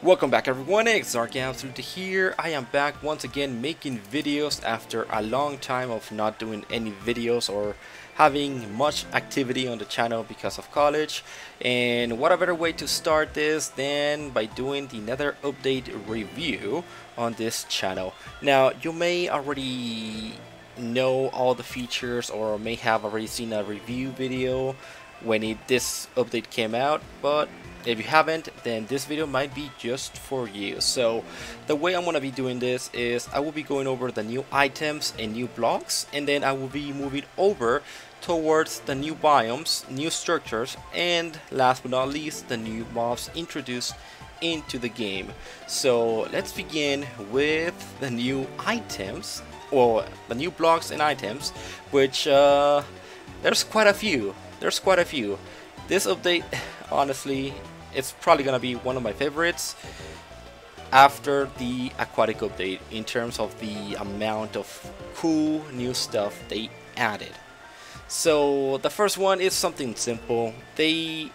Welcome back everyone, it's Absolute here. I am back once again making videos after a long time of not doing any videos or having much activity on the channel because of college. And what a better way to start this than by doing the Nether update review on this channel. Now you may already know all the features or may have already seen a review video when this update came out, but if you haven't, then this video might be just for you. So the way I'm going to be doing this is I will be going over the new items and new blocks, and then I will be moving over towards the new biomes, new structures, and last but not least the new mobs introduced into the game. So let's begin with the new items, or the new blocks and items, which there's quite a few. This update, honestly, it's probably gonna be one of my favorites after the aquatic update in terms of the amount of cool new stuff they added. So the first one is something simple. They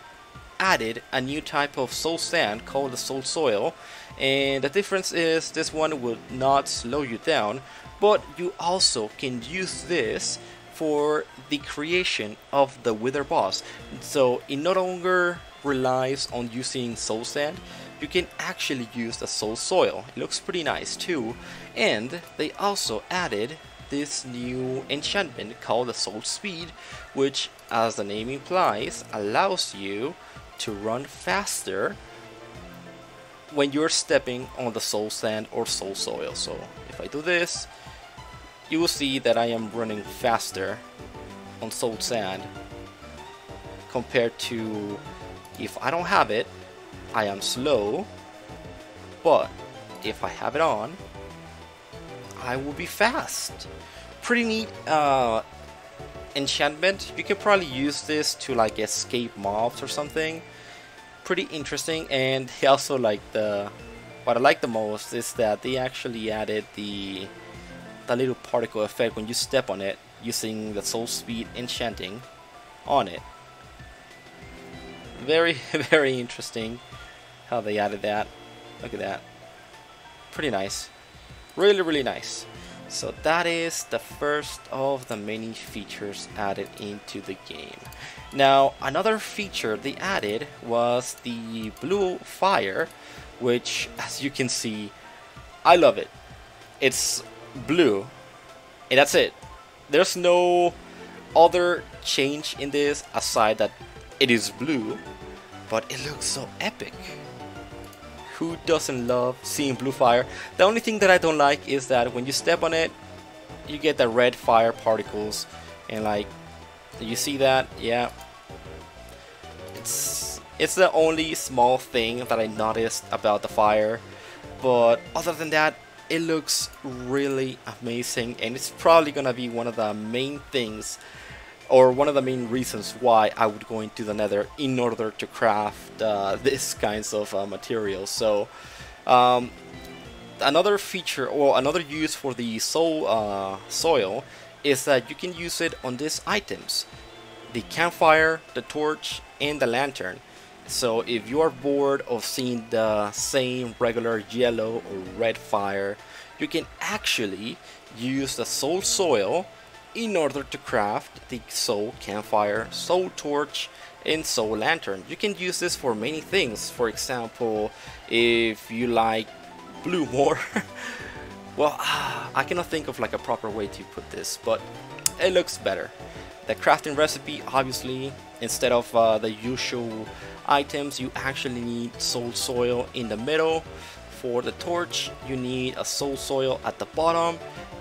added a new type of soul sand called the soul soil, and the difference is this one will not slow you down, but you also can use this for the creation of the wither boss. So it no longer relies on using soul sand, you can actually use the soul soil. It looks pretty nice too, and they also added this new enchantment called the soul speed, which, as the name implies, allows you to run faster when you're stepping on the soul sand or soul soil. So if I do this, you will see that I am running faster on soul sand compared to if I don't have it. I am slow, but if I have it on, I will be fast. Pretty neat enchantment. You can probably use this to like escape mobs or something. Pretty interesting. And also like what I like the most is that they actually added the little particle effect when you step on it using the soul speed enchanting on it. Very very interesting how they added that. Look at that, pretty nice, really nice. So that is the first of the many features added into the game. Now another feature they added was the blue fire, which, as you can see, I love it. It's blue and that's it. There's no other change in this aside that it is blue, but it looks so epic. Who doesn't love seeing blue fire? The only thing that I don't like is that when you step on it, you get the red fire particles, and like, you see that? Yeah, it's the only small thing that I noticed about the fire, but other than that, it looks really amazing, and it's probably gonna be one of the main things, or one of the main reasons why I would go into the Nether in order to craft this kinds of materials. So another feature or another use for the soul soil is that you can use it on these items: the campfire, the torch, and the lantern. So if you are bored of seeing the same regular yellow or red fire, you can actually use the soul soil in order to craft the soul campfire, soul torch, and soul lantern. You can use this for many things. For example, if you like blue more, well, I cannot think of like a proper way to put this, but it looks better. The crafting recipe, obviously, instead of the usual items, you actually need soul soil in the middle. For the torch, you need a soul soil at the bottom,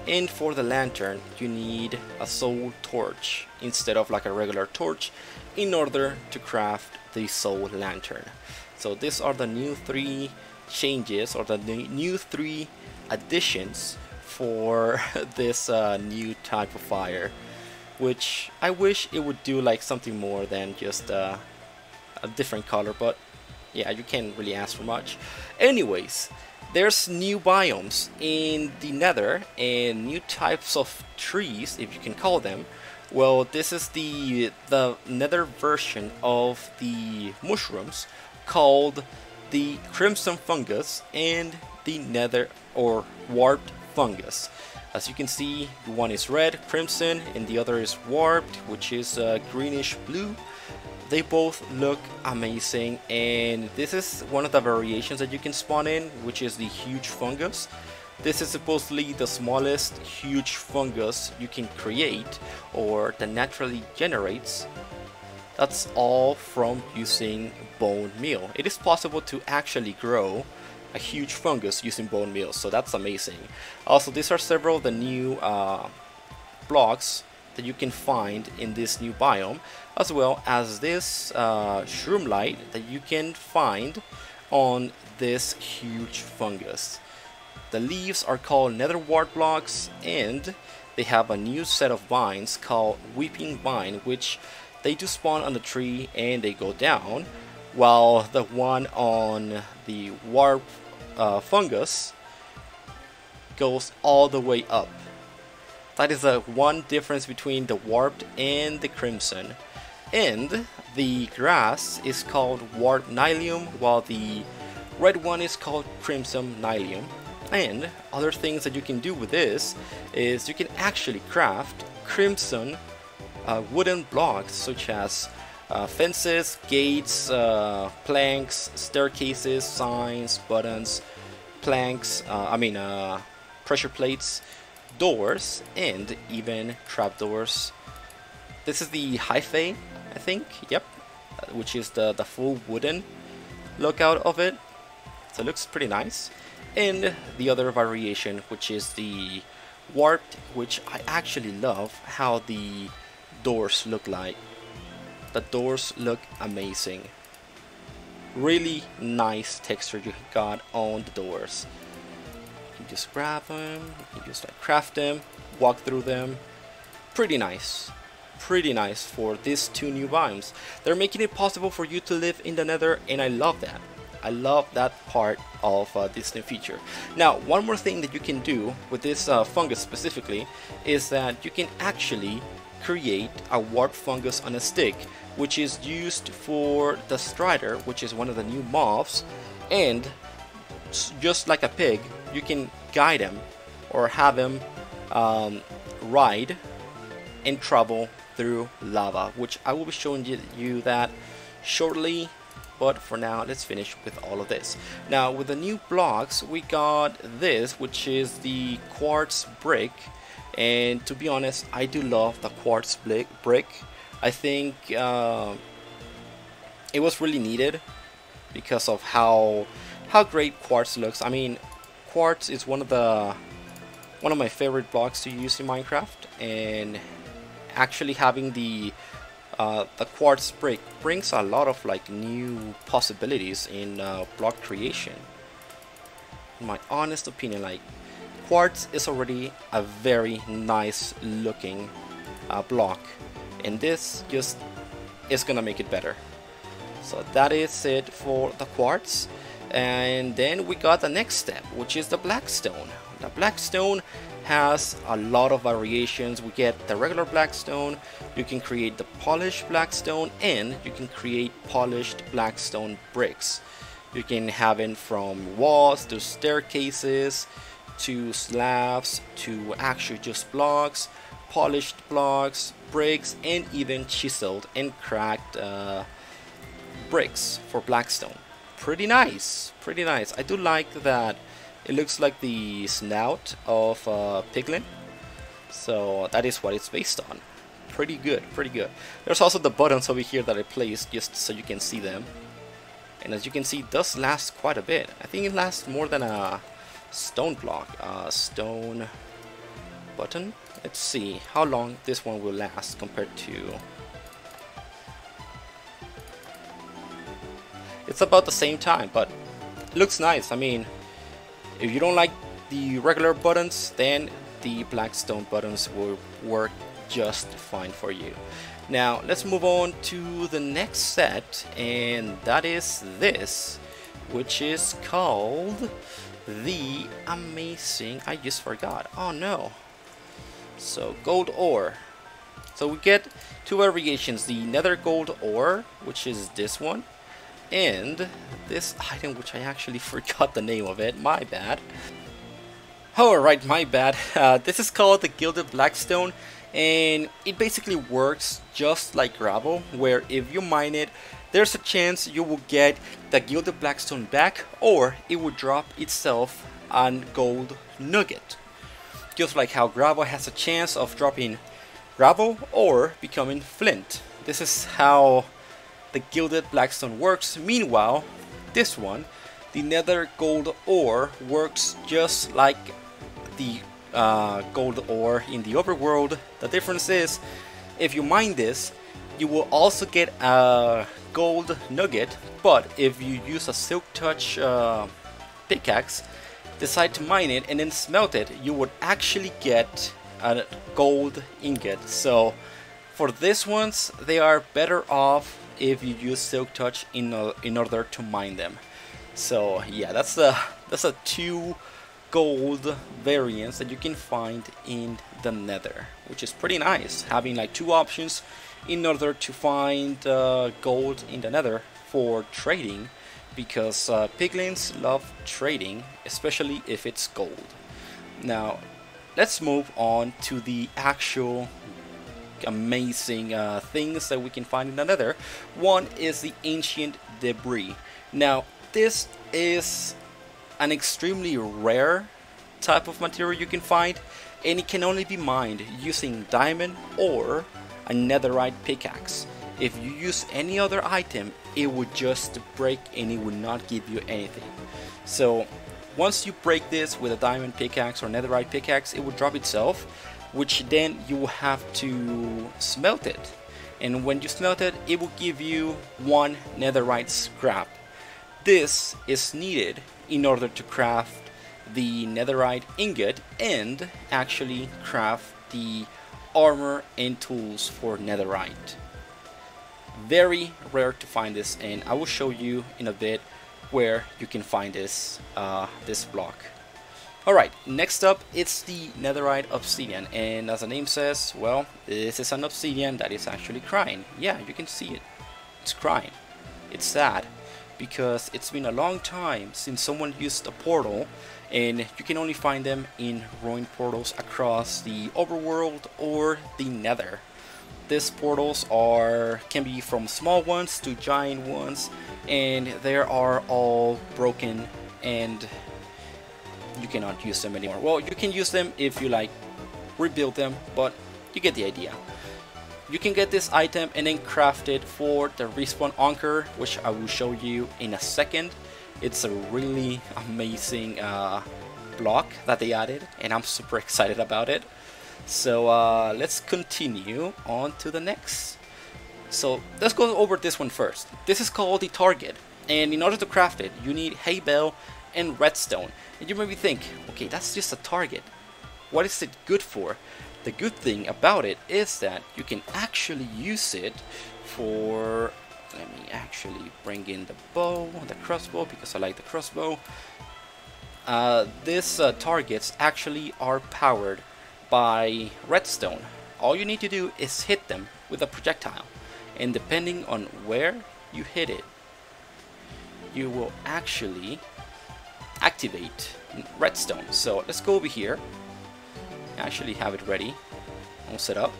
and for the lantern, you need a soul torch instead of like a regular torch in order to craft the soul lantern. So these are the new 3 changes, or the new 3 additions for this new type of fire, which I wish it would do like something more than just a different color, but yeah, you can't really ask for much. Anyways, there's new biomes in the Nether and new types of trees, if you can call them. Well, this is the Nether version of the mushrooms called the crimson fungus and the nether or warped fungus. As you can see, one is red, crimson, and the other is warped, which is greenish blue. They both look amazing, and this is one of the variations that you can spawn in, which is the huge fungus. This is supposedly the smallest huge fungus you can create, or that naturally generates. That's all from using bone meal. It is possible to actually grow a huge fungus using bone meal, so that's amazing. Also, these are several of the new blocks that you can find in this new biome, as well as this shroom light that you can find on this huge fungus. The leaves are called nether wart blocks, and they have a new set of vines called weeping vine, which they do spawn on the tree and they go down, while the one on the warp fungus goes all the way up. That is the one difference between the warped and the crimson. And the grass is called warp nylium, while the red one is called crimson nylium. And other things that you can do with this is you can actually craft crimson wooden blocks, such as fences, gates, planks, staircases, signs, buttons, planks, pressure plates, doors, and even trapdoors. This is the hyphae, I think, yep, which is the full wooden look out of it. So it looks pretty nice. And the other variation, which is the warped, which I actually love how the doors look like. The doors look amazing. Really nice texture you got on the doors. You can just grab them, you can just like craft them, walk through them. Pretty nice. Pretty nice for these two new biomes. They're making it possible for you to live in the nether, and I love that. I love that part of this new feature. Now, one more thing that you can do with this fungus specifically is that you can actually create a warp fungus on a stick, which is used for the strider, which is one of the new mobs, and just like a pig, you can guide him or have him ride and travel through lava, which I will be showing you that shortly. But for now, let's finish with all of this. Now, with the new blocks, we got this, which is the quartz brick. And to be honest, I do love the quartz brick. I think it was really needed because of how great quartz looks. I mean, quartz is one of my favorite blocks to use in Minecraft, and actually having the quartz brick brings a lot of like new possibilities in block creation. In my honest opinion, like quartz is already a very nice looking block, and this just is gonna make it better. So that is it for the quartz. And then we got the next step, which is the blackstone. The blackstone has a lot of variations. We get the regular blackstone, you can create the polished blackstone, and you can create polished blackstone bricks. You can have it from walls to staircases to slabs to actually just blocks, polished blocks, bricks, and even chiseled and cracked bricks for blackstone. Pretty nice, pretty nice. I do like that it looks like the snout of a piglin, so that is what it's based on. Pretty good, pretty good. There's also the buttons over here that I placed just so you can see them, and as you can see, it does last quite a bit. I think it lasts more than a stone block. Stone button. Let's see how long this one will last compared to. It's about the same time, but it looks nice. I mean, if you don't like the regular buttons, then the blackstone buttons will work just fine for you. Now let's move on to the next set, and that is this, which is called the amazing, I just forgot, oh no. So gold ore. So we get two variations, the nether gold ore, which is this one, and this item, which I actually forgot the name of it, my bad. Alright, my bad. This is called the Gilded Blackstone, and it basically works just like gravel, where if you mine it, there's a chance you will get the Gilded Blackstone back, or it will drop itself an gold nugget. Just like how gravel has a chance of dropping gravel or becoming flint. This is how the Gilded Blackstone works. Meanwhile, this one, the Nether Gold Ore, works just like the gold ore in the overworld. The difference is, if you mine this, you will also get a gold nugget, but if you use a Silk Touch pickaxe, decide to mine it and then smelt it, you would actually get a gold ingot. So for these ones, they are better off if you use Silk Touch in order to mine them. So yeah, that's a 2 gold variants that you can find in the Nether, which is pretty nice, having like 2 options in order to find gold in the Nether for trading, because piglins love trading, especially if it's gold. Now let's move on to the actual amazing things that we can find in the Nether. One is the ancient debris. Now this is an extremely rare type of material you can find, and it can only be mined using diamond or a netherite pickaxe. If you use any other item, it would just break and it would not give you anything. So once you break this with a diamond pickaxe or netherite pickaxe, it will drop itself, which then you will have to smelt it, and when you smelt it, it will give you 1 netherite scrap. This is needed in order to craft the netherite ingot and actually craft the armor and tools for netherite. Very rare to find this, and I will show you in a bit where you can find this this block. Alright, next up it's the netherite obsidian, and as the name says, well, this is an obsidian that is actually crying. Yeah, you can see it. It's crying. It's sad, because it's been a long time since someone used a portal, and you can only find them in ruined portals across the overworld or the Nether. These portals can be from small ones to giant ones, and they are all broken and you cannot use them anymore. Well, you can use them if you like rebuild them, but you get the idea. You can get this item and then craft it for the respawn anchor, which I will show you in a second. It's a really amazing block that they added, and I'm super excited about it. So let's continue on to the next. So let's go over this one first. This is called the target, and in order to craft it, you need hay bale and redstone. And you maybe think, okay, that's just a target. What is it good for? The good thing about it is that you can actually use it for, let me actually bring in the bow, the crossbow, because I like the crossbow. These targets actually are powered by redstone. All you need to do is hit them with a projectile, and depending on where you hit it, you will actually activate redstone. So let's go over here. I actually have it ready, all set up.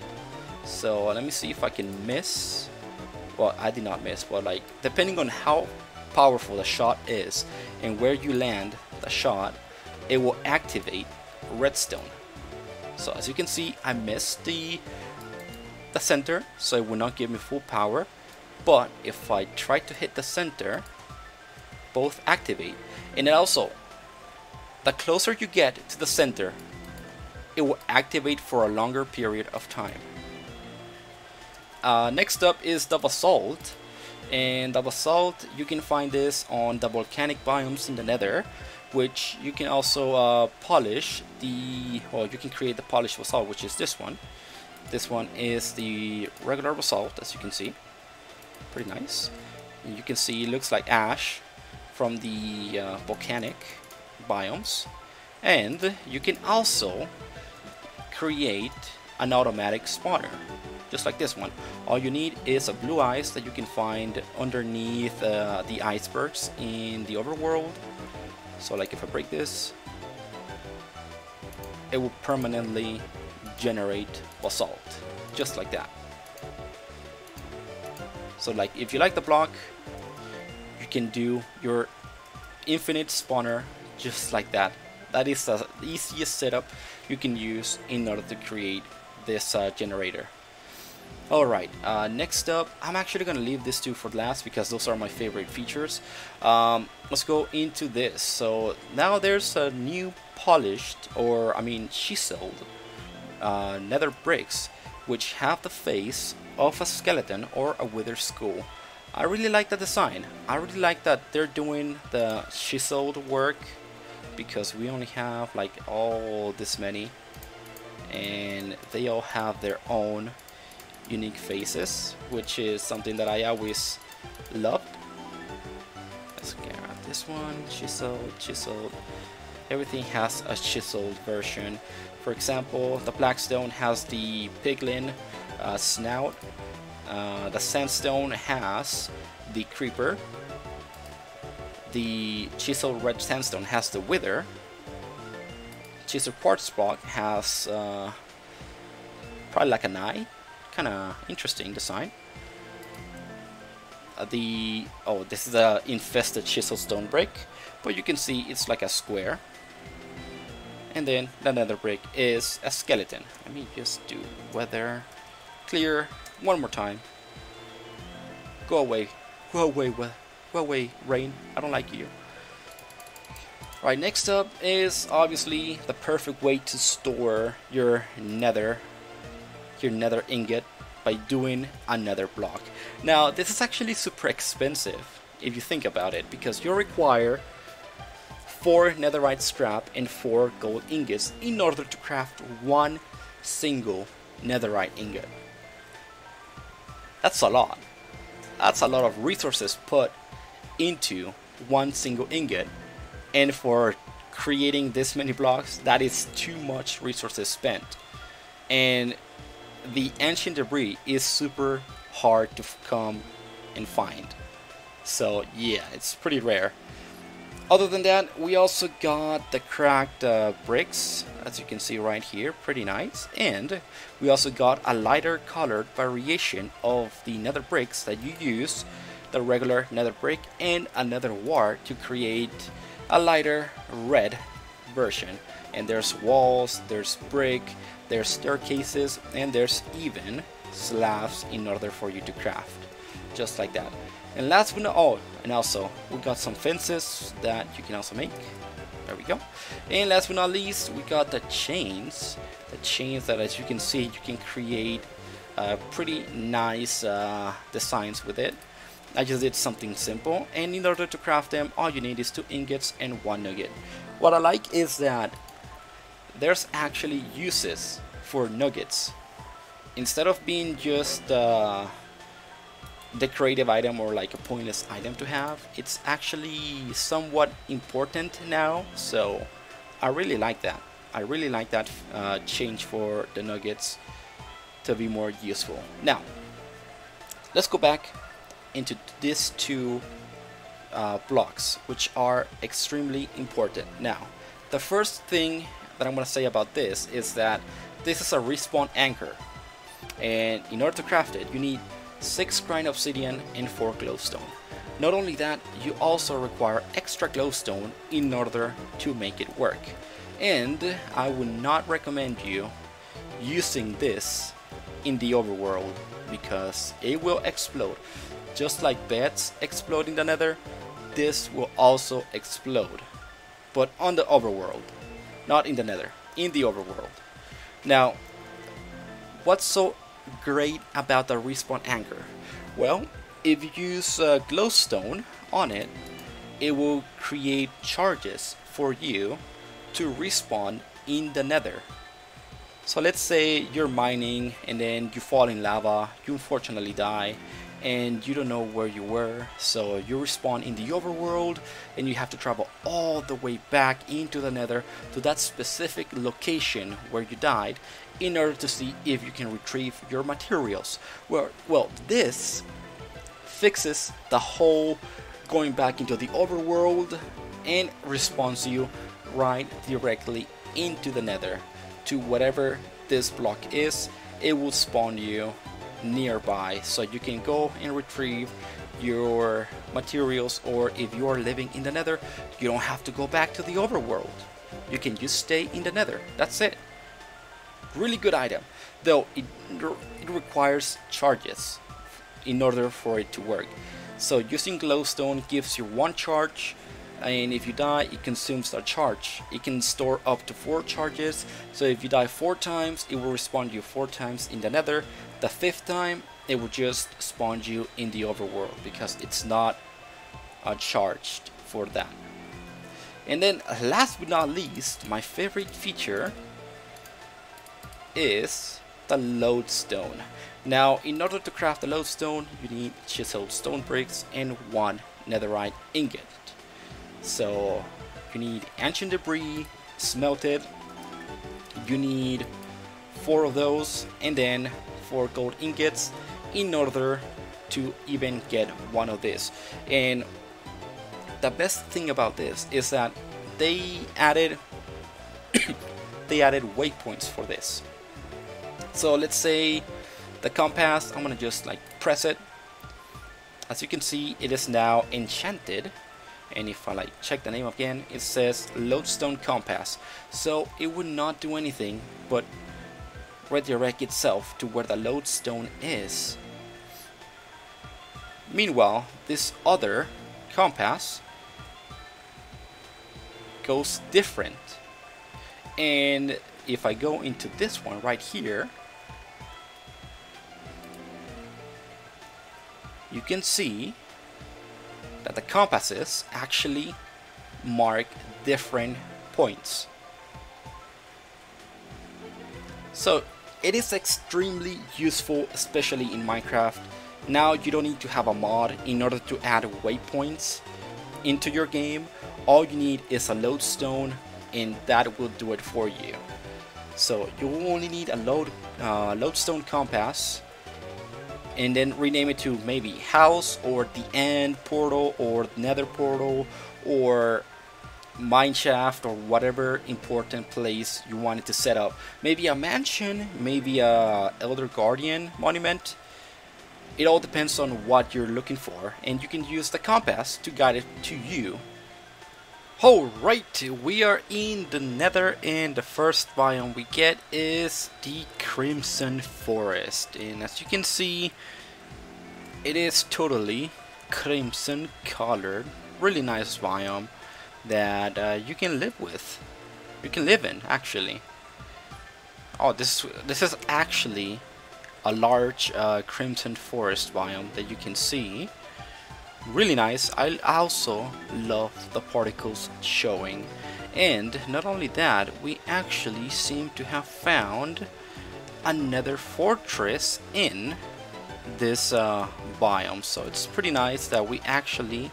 So let me see if I can miss. Well, I did not miss, but like depending on how powerful the shot is and where you land the shot, it will activate redstone. So as you can see, I missed the center, so it will not give me full power. But if I try to hit the center, both activate. And then also, the closer you get to the center, it will activate for a longer period of time. Next up is the basalt, and the basalt, you can find this on the volcanic biomes in the Nether, which you can also polish well, you can create the polished basalt, which is this one. This one is the regular basalt, as you can see, pretty nice. And you can see it looks like ash from the volcanic biomes, and you can also create an automatic spawner. just like this one. All you need is a blue ice that you can find underneath the icebergs in the overworld. So like if I break this, it will permanently generate basalt, just like that. So like if you like the block, you can do your infinite spawner just like that. That is the easiest setup you can use in order to create this generator. Alright, next up, I'm actually gonna leave this two for last because those are my favorite features. Let's go into this. So now there's a new polished, or I mean chiseled nether bricks, which have the face of a skeleton or a wither skull. I really like the design. I really like that they're doing the chiseled work, because we only have like all this many, and they all have their own unique faces, which is something that I always loved. Let's grab this one, chiseled. Everything has a chiseled version. For example, the Blackstone has the piglin snout. The Sandstone has the creeper. The chiseled red sandstone has the wither. Chiseled quartz block has probably like an eye. Kind of interesting design. This is a infested chisel stone brick, but you can see it's like a square. And then the nether brick is a skeleton. Let me just do weather clear one more time. Go away, rain. I don't like you. Right, next up is obviously the perfect way to store your nether ingot by doing a nether block. Now this is actually super expensive if you think about it, because you require 4 netherite scrap and 4 gold ingots in order to craft one single netherite ingot. That's a lot. That's a lot of resources put into one single ingot, and for creating this many blocks, that is too much resources spent. And the ancient debris is super hard to come and find. So yeah, it's pretty rare. Other than that, we also got the cracked bricks, as you can see right here, pretty nice. And we also got a lighter colored variation of the nether bricks that you use, the regular nether brick and a nether wart, to create a lighter red version. And there's walls, there's brick, there's staircases, and there's even slabs in order for you to craft, just like that. And last but not and also we got some fences that you can also make. There we go. And last but not least, we got the chains. The chains that, as you can see, you can create pretty nice designs with it. I just did something simple, and in order to craft them, all you need is 2 ingots and 1 nugget. What I like is that there's actually uses for nuggets. Instead of being just decorative item or like a pointless item to have, it's actually somewhat important now. So I really like that. I really like that change for the nuggets to be more useful. Now let's go back into these 2 blocks, which are extremely important. Now the first thing that I'm going to say about this is that this is a respawn anchor, and in order to craft it, you need 6 grind obsidian and 4 glowstone. Not only that, you also require extra glowstone in order to make it work. And I would not recommend you using this in the overworld, because it will explode. Just like beds explode in the nether, this will also explode, but on the overworld, not in the nether, in the overworld. Now, what's so great about the respawn anchor? Well, if you use glowstone on it, it will create charges for you to respawn in the nether. So let's say you're mining and then you fall in lava, you unfortunately die, and you don't know where you were, so you respawn in the overworld and you have to travel all the way back into the nether to that specific location where you died in order to see if you can retrieve your materials. Well, this fixes the whole going back into the overworld and respawns you right directly into the nether to whatever this block is. It will spawn you nearby so you can go and retrieve your materials, or if you are living in the nether, you don't have to go back to the overworld. You can just stay in the nether. That's it. Really good item, though it requires charges in order for it to work. So using glowstone gives you 1 charge, and if you die it consumes that charge. It can store up to 4 charges, so if you die 4 times it will respawn you 4 times in the nether. The 5th time it will just spawn you in the overworld because it's not charged for that. And then last but not least, my favorite feature is the lodestone. Now in order to craft the lodestone you need chiseled stone bricks and 1 netherite ingot. So you need ancient debris smelted, you need 4 of those, and then 4 gold ingots in order to even get 1 of this. And the best thing about this is that they added waypoints for this. So let's say the compass, I'm gonna just like press it. As you can see, it is now enchanted, and if I like check the name again, it says lodestone compass. So it would not do anything but redirect itself to where the lodestone is. Meanwhile, this other compass goes different, and if I go into this one right here, you can see that the compasses actually mark different points. So it is extremely useful, especially in Minecraft. Now you don't need to have a mod in order to add waypoints into your game. All you need is a lodestone, and that will do it for you. So you will only need a lodestone compass, and then rename it to maybe house or the end portal or nether portal or mineshaft or whatever important place you wanted to set up. Maybe a mansion, maybe a elder guardian monument. It all depends on what you're looking for, and you can use the compass to guide it to you. Alright, we are in the nether, and the first biome we get is the Crimson Forest. And as you can see, it is totally crimson colored. Really nice biome that you can live with. You can live in, actually. Oh, this is actually a large Crimson Forest biome that you can see. Really nice. I also love the particles showing, and not only that, we actually seem to have found another fortress in this biome. So it's pretty nice that we actually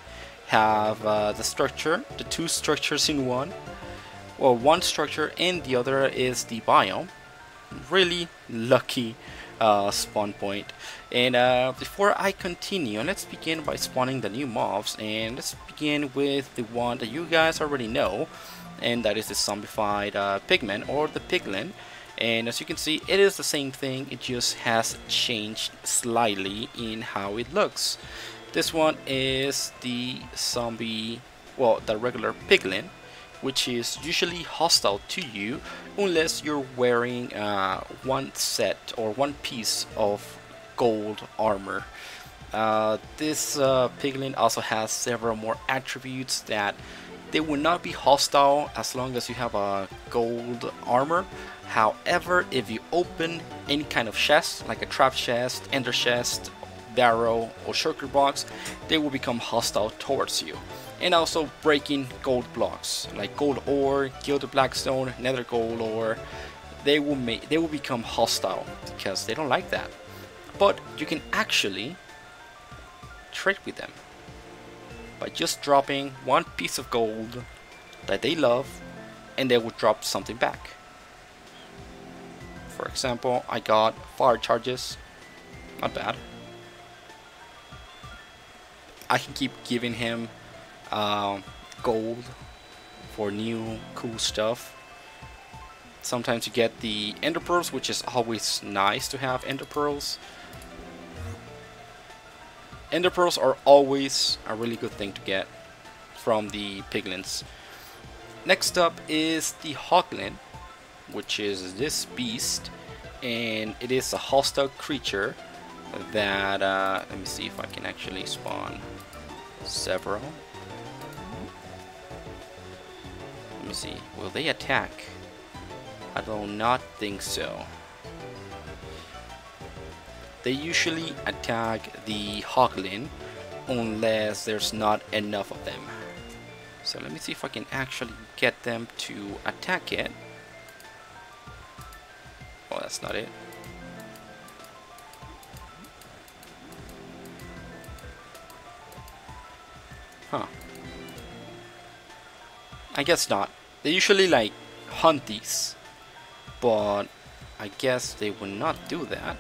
have the 2 structures in one. Well, one structure and the other is the biome. Really lucky spawn point. And before I continue, let's begin by spawning the new mobs, and let's begin with the one that you guys already know, and that is the zombified pigman or the piglin. And as you can see, it is the same thing, it just has changed slightly in how it looks. This one is the zombie, well, the regular piglin, which is usually hostile to you unless you're wearing one set or one piece of gold armor. This piglin also has several more attributes that they will not be hostile as long as you have a gold armor. However, if you open any kind of chest, like a trap chest, ender chest, barrow, or shulker box, they will become hostile towards you. And also breaking gold blocks like gold ore, gilded blackstone, nether gold ore, they will become hostile because they don't like that. But you can actually trade with them by just dropping one piece of gold that they love, and they will drop something back. For example, I got fire charges, not bad. I can keep giving him gold for new cool stuff. Sometimes you get the ender pearls, which is always nice to have ender pearls. Ender pearls are always a really good thing to get from the piglins. Next up is the hoglin, which is this beast, and it is a hostile creature that let me see if I can actually spawn several. Let me see, will they attack? I do not think so. They usually attack the hoglin unless there's not enough of them. So let me see if I can actually get them to attack it. Oh, that's not it. Huh. I guess not. They usually like hunt these, but I guess they will not do that.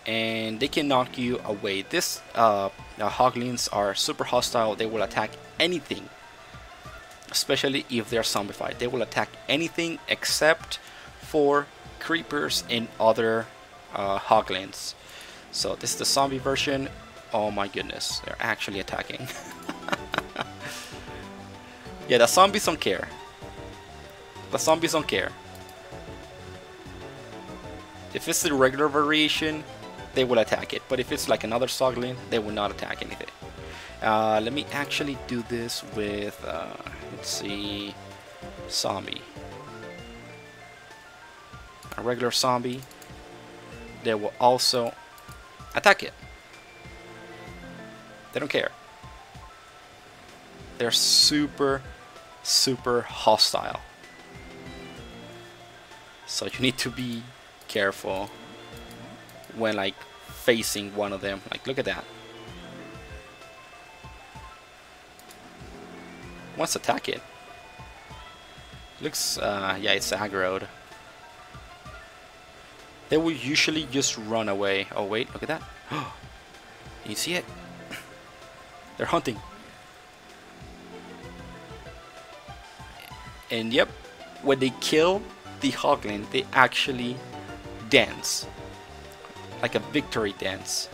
And they can knock you away. This hoglins are super hostile. They will attack anything, especially if they're zombified. They will attack anything except for creepers and other hoglins. So this is the zombie version. Oh my goodness, they're actually attacking. Yeah, the zombies don't care. The zombies don't care. If it's the regular variation, they will attack it. But if it's like another zoglin, they will not attack anything. Let me actually do this with, let's see, zombie. A regular zombie. They will also attack it. They don't care. They're super hostile. So you need to be careful when like facing one of them. Like, look at that. Wants to attack it. Looks, yeah, it's aggroed. They will usually just run away. Oh wait, look at that. You see it? They're hunting. And yep, when they kill the hoglin, they actually dance. Like a victory dance.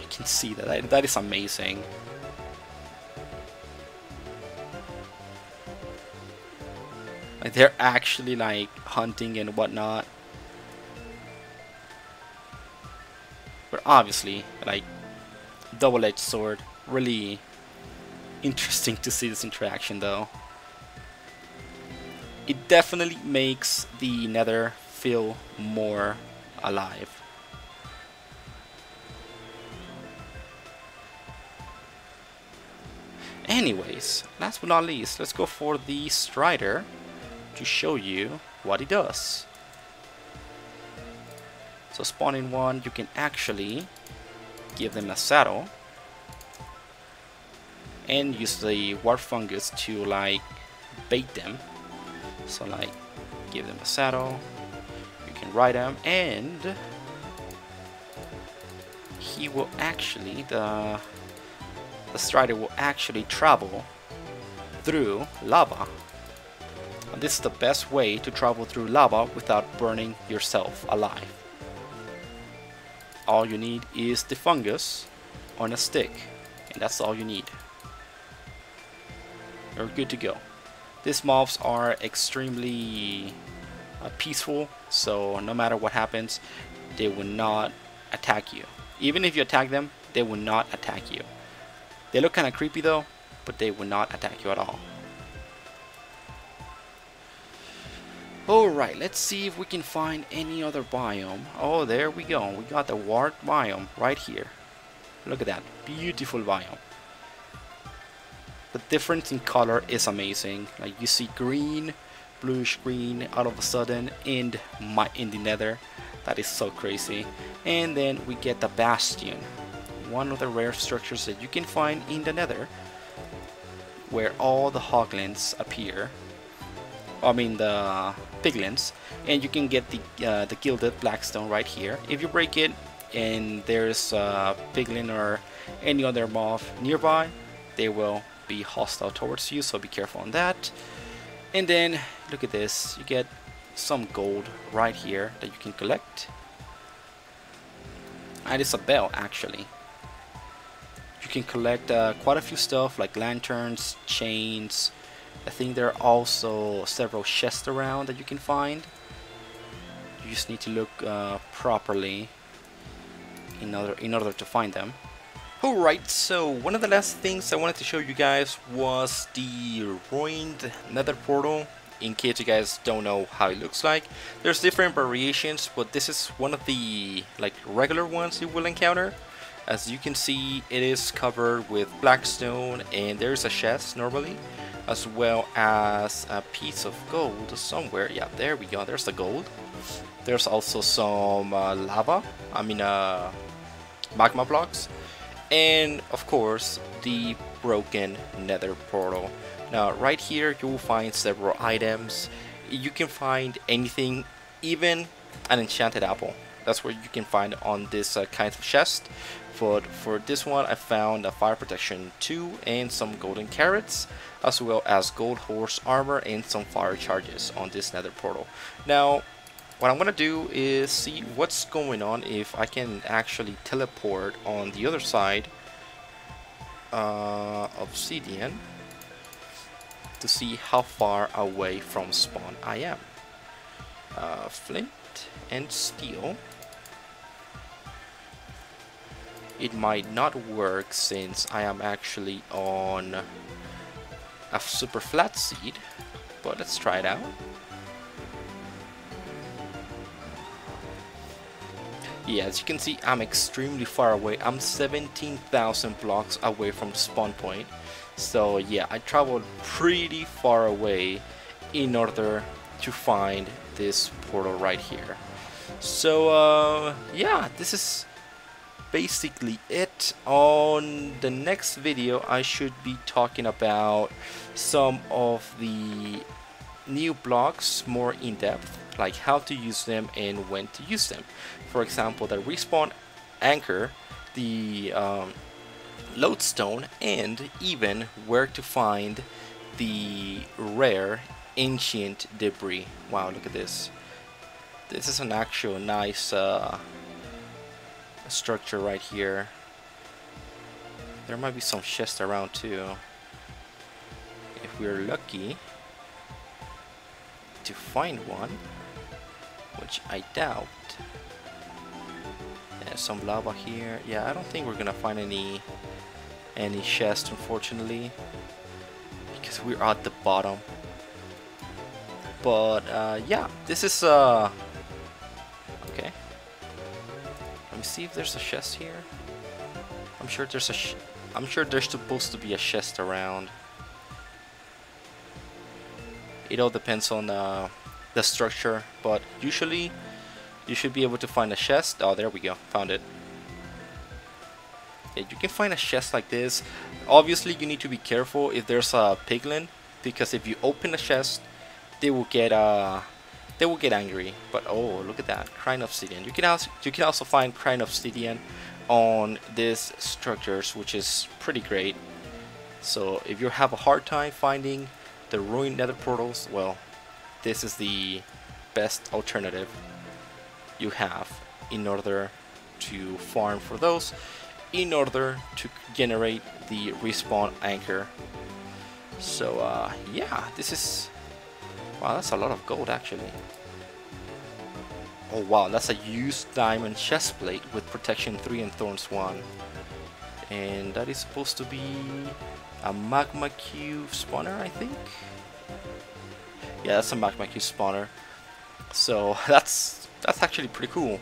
You can see that. That is amazing. Like, they're actually like hunting and whatnot. But obviously, like, double-edged sword. Really interesting to see this interaction though. It definitely makes the Nether feel more alive. Anyways, last but not least, let's go for the Strider to show you what he does. So spawning one, you can actually give them a saddle and use the warp fungus to like bait them. So like give them a saddle, you can ride them, and he will actually, the Strider will actually travel through lava. And this is the best way to travel through lava without burning yourself alive. All you need is the fungus on a stick, and that's all you need. You're good to go. These mobs are extremely peaceful, so no matter what happens, they will not attack you. Even if you attack them, they will not attack you. They look kind of creepy though, but they will not attack you at all. Alright, let's see if we can find any other biome. Oh, there we go. We got the Wart biome right here. Look at that. Beautiful biome. The difference in color is amazing. Like, you see green, bluish green out of a sudden in the nether. That is so crazy. And then we get the Bastion, one of the rare structures that you can find in the nether, where all the hoglins appear. I mean the piglins, and you can get the gilded blackstone right here. If you break it and there's a piglin or any other mob nearby, they will be hostile towards you, so be careful on that. And then look at this, you get some gold right here that you can collect, and it's a bell actually. You can collect quite a few stuff like lanterns, chains. I think there are also several chests around that you can find. You just need to look properly in order to find them. Alright, so one of the last things I wanted to show you guys was the ruined nether portal. In case you guys don't know how it looks like, there's different variations, but this is one of the like regular ones you will encounter. As you can see, it is covered with blackstone, and there's a chest normally, as well as a piece of gold somewhere. Yeah, there we go, there's the gold. There's also some lava, magma blocks, and of course the broken nether portal. Now right here you will find several items. You can find anything, even an enchanted apple. That's what you can find on this kind of chest. But for this one I found a fire protection 2 and some golden carrots, as well as gold horse armor and some fire charges on this nether portal. Now what I'm gonna do is see what's going on if I can actually teleport on the other side of obsidian to see how far away from spawn I am. Flint and steel. It might not work since I am actually on a super flat seed, but let's try it out. Yeah, as you can see, I'm extremely far away. I'm 17,000 blocks away from the spawn point. So yeah, I traveled pretty far away in order to find this portal right here. So yeah, this is basically it. On the next video I should be talking about some of the new blocks more in depth, like how to use them and when to use them. For example, the respawn anchor, the lodestone, and even where to find the rare ancient debris. Wow, look at this. This is an actual nice structure right here. There might be some chests around too, if we're lucky to find one, which I doubt. There's some lava here. Yeah, I don't think we're gonna find any chests, unfortunately, because we're at the bottom. But yeah, this is okay. Let me see if there's a chest here. I'm sure there's supposed to be a chest around. It all depends on the structure, but usually you should be able to find a chest. Oh, there we go, found it. Yeah, you can find a chest like this. Obviously you need to be careful if there's a piglin, because if you open a chest, they will get angry. But oh, look at that, crying obsidian. You can also find crying obsidian on these structures, which is pretty great. So if you have a hard time finding the ruined nether portals, well, this is the best alternative you have in order to farm for those, in order to generate the respawn anchor. So yeah, this is, wow, that's a lot of gold actually. Oh wow, that's a used diamond chestplate with protection 3 and thorns 1, and that is supposed to be a magma cube spawner, I think. Yeah, that's a magma cube spawner. So that's actually pretty cool.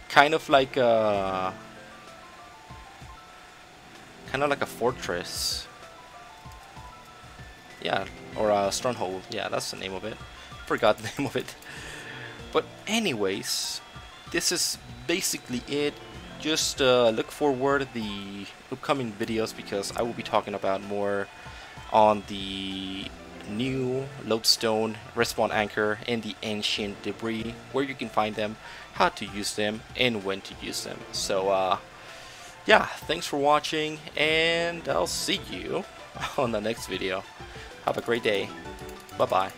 Kind of like a fortress. Yeah, or Stronghold. Yeah, that's the name of it. Forgot the name of it. But anyways, this is basically it. Just look forward the upcoming videos, because I will be talking about more on the new lodestone respawn anchor and the ancient debris, where you can find them, how to use them, and when to use them. So yeah, thanks for watching, and I'll see you on the next video. Have a great day. Bye bye.